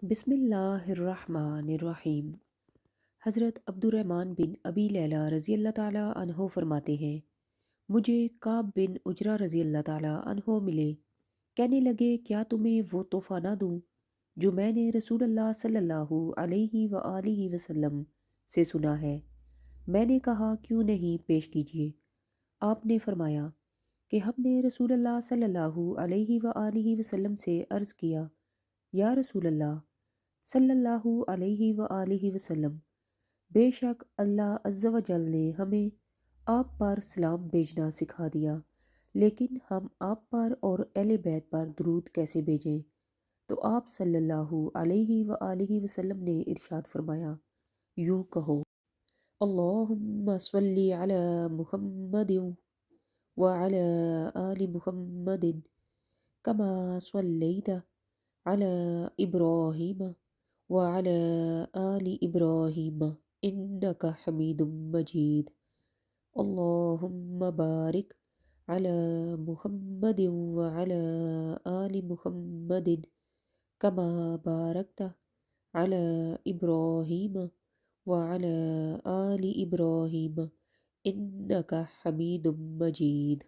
بسم اللہ الرحمن الرحیم۔ حضرت عبد الرحمن بن ابی لیلہ رضی اللہ تعالیٰ عنہ فرماتے ہیں، مجھے کعب بن عجرہ رضی اللہ تعالیٰ عنہ ملے، کہنے لگے کیا تمہیں وہ تحفہ نہ دوں جو میں نے رسول اللہ صلی اللہ علیہ وآلہ وسلم سے سنا ہے۔ میں نے کہا کیوں نہیں، پیش کیجیے۔ آپ نے فرمایا کہ ہم نے رسول اللہ صلی اللہ علیہ وآلہ وسلم سے عرض کیا، یا رسول اللہ صلی اللہ علیہ وآلہ وسلم، بے شک اللہ عز و جل نے ہمیں آپ پر سلام بھیجنا سکھا دیا، لیکن ہم آپ پر اور اہل بیت پر درود کیسے بھیجیں؟ تو آپ صلی اللہ علیہ وآلہ وسلم نے ارشاد فرمایا، یوں کہو، اللہم صلی علی محمد وعلی آل محمد کما صلیت علی ابراہیم وعلى آل إبراهيم إنك حميد مجيد اللهم بارك على محمد وعلى آل محمد كما باركت على إبراهيم وعلى آل إبراهيم إنك حميد مجيد۔